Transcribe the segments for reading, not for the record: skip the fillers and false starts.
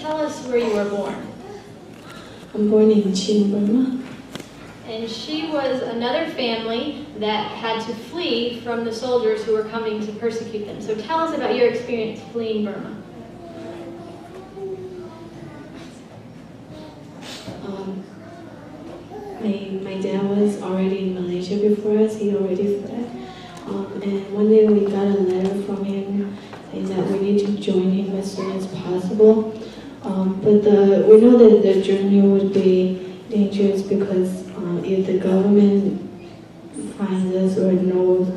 tell us where you were born. I'm born in Naing, Burma. And she was another family that had to flee from the soldiers who were coming to persecute them. So tell us about your experience fleeing Burma. My dad was already in Malaysia before us. He already fled. And one day we got a letter from him saying that we need to join him as soon as possible. But we know that the journey would be dangerous because if the government finds us or knows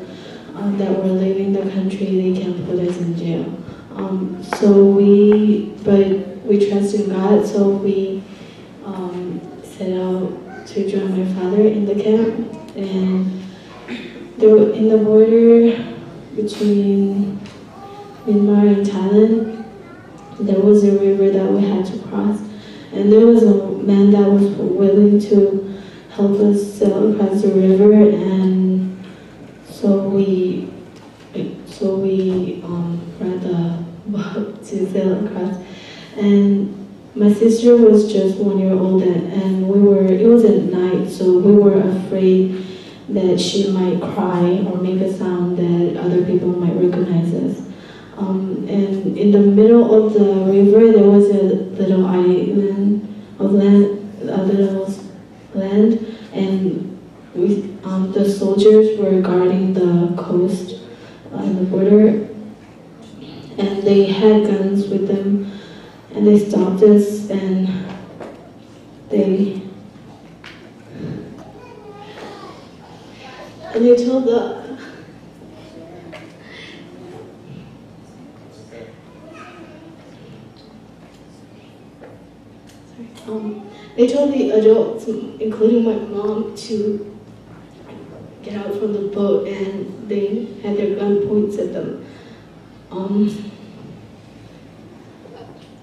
that we're leaving the country, they can put us in jail. But we trust in God, so we set out to join my father in the camp. And there, in the border between Myanmar and Thailand, there was a river that we had to cross. And there was a man that was willing to help us sail across the river, and so we brought the boat to sail across. And my sister was just 1 year old, and it was at night, so we were afraid that she might cry or make a sound that other people might recognize us. And in the middle of the river, there was a little island of land, and the soldiers were guarding the coast and the border, and they had guns with them, and they stopped us, and they told the adults, including my mom, to get out from the boat, and they had their gun points at them. And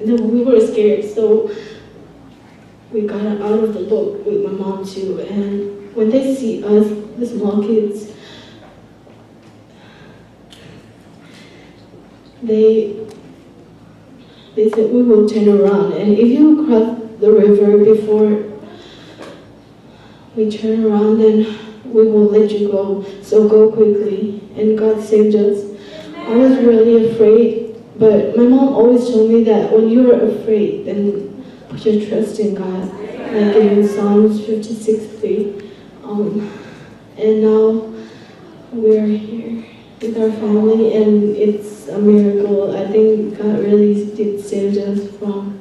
then we were scared, so we got out of the boat with my mom too. And when they see us, the small kids, they said, we will turn around, and if you cross the river before we turn around, then we will let you go, so go quickly. And God saved us. I was really afraid, but my mom always told me that when you're afraid, then put your trust in God, like in Psalms 56:3. And now we're here with our family, and it's a miracle. I think God really did save us from.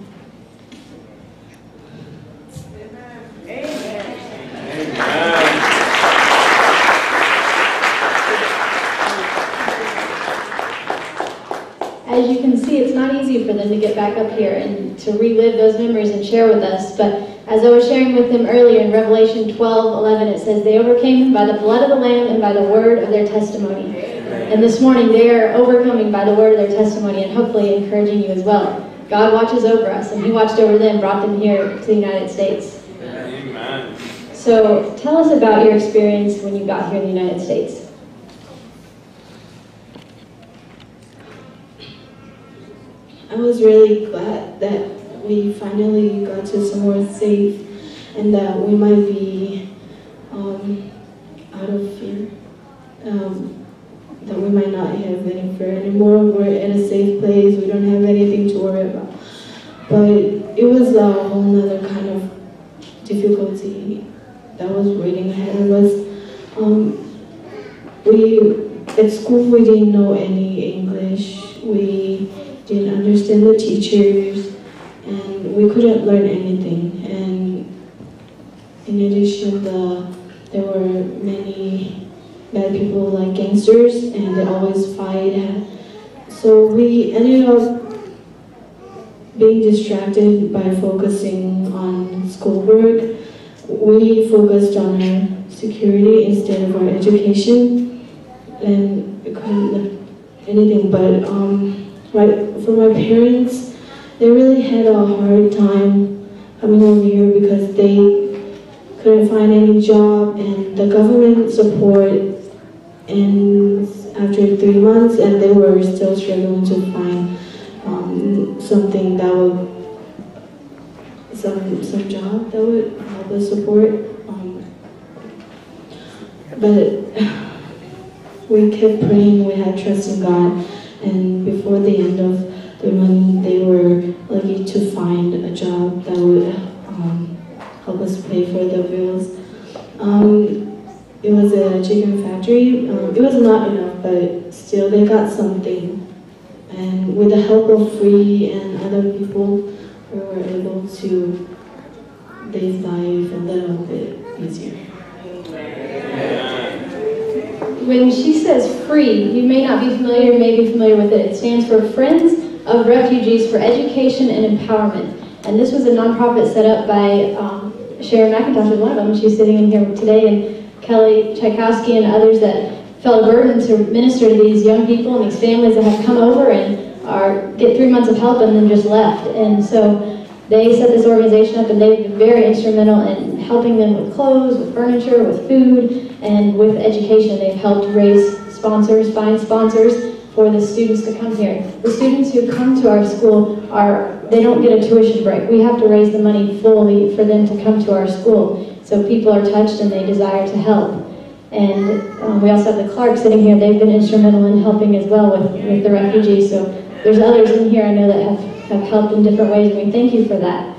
As you can see, it's not easy for them to get back up here and to relive those memories and share with us. But as I was sharing with them earlier in Revelation 12:11, it says, they overcame him by the blood of the Lamb and by the word of their testimony. And this morning, they are overcoming by the word of their testimony, and hopefully encouraging you as well. God watches over us, and he watched over them, brought them here to the United States. Amen. So tell us about your experience when you got here in the United States. I was really glad that we finally got to somewhere safe, and that we might be out of fear, that we might not have any fear anymore. We're in a safe place, we don't have anything to worry about. But it was a whole nother kind of difficulty that was waiting ahead of us. At school we didn't know any English, we didn't understand the teachers, and we couldn't learn anything. And in addition, there were many bad people like gangsters, and they always fight. So we ended up being distracted by focusing on schoolwork. We focused on our security instead of our education, and we couldn't learn anything. But for my parents, they really had a hard time coming over here because they couldn't find any job, and the government support ends after 3 months, and they were still struggling to find something that would some job that would help us support. But we kept praying, we had trust in God, and before the end of the month, they were lucky to find a job that would help us pay for the bills. It was a chicken factory. It was not enough, but still they got something. And with the help of Free and other people, we were able to live life a little bit easier. When she says Free, you may not be familiar, you may be familiar with it. It stands for Friends of Refugees for Education and Empowerment. And this was a nonprofit set up by Sharon McIntosh was one of them. She's sitting in here today, and Kelly Tchaikovsky and others that felt a burden to minister to these young people and these families that have come over and get 3 months of help and then just left. And so they set this organization up, and they've been very instrumental in helping them with clothes, with furniture, with food, and with education. They've helped raise sponsors, find sponsors for the students to come here. The students who come to our school they don't get a tuition break. We have to raise the money fully for them to come to our school. So people are touched and they desire to help. And we also have the Clarks sitting here. They've been instrumental in helping as well with the refugees. So there's others in here I know that have helped in different ways, and we thank you for that.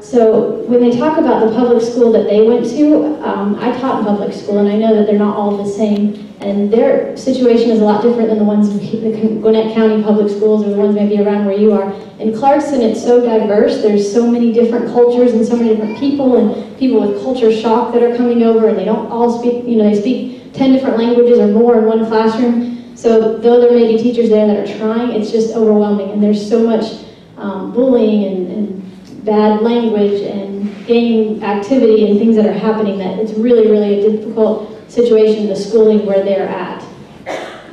So when they talk about the public school that they went to, I taught in public school, and I know that they're not all the same. And their situation is a lot different than the ones in the Gwinnett County public schools or the ones maybe around where you are. In Clarkson, it's so diverse. There's so many different cultures and so many different people, and people with culture shock that are coming over, and they don't all speak, they speak 10 different languages or more in one classroom. So though there may be teachers there that are trying, it's just overwhelming, and there's so much bullying and bad language and gang activity and things that are happening that it's really, really a difficult situation, the schooling where they're at.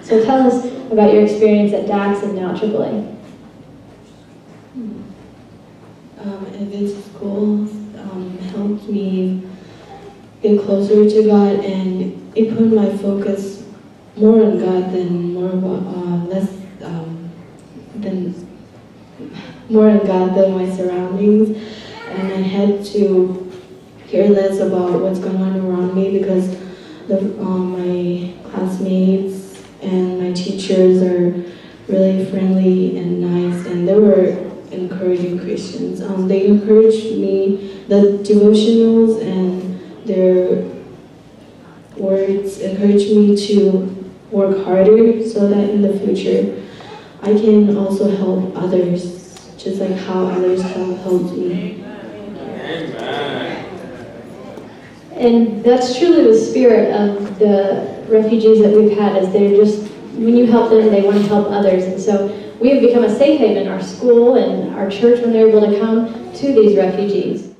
So tell us about your experience at DAX and now AAA. Advanced schools helped me get closer to God, and it put my focus more on God than more on God than my surroundings, and I had to care less about what's going on around me because my classmates and my teachers are really friendly and nice, and they were encouraging Christians. They encouraged me, the devotionals and their words encouraged me to work harder so that in the future I can also help others, just like how others have helped me. And that's truly the spirit of the refugees that we've had, is they're just, when you help them, they want to help others. And so we have become a safe haven, our school and our church, when they're able to come to these refugees.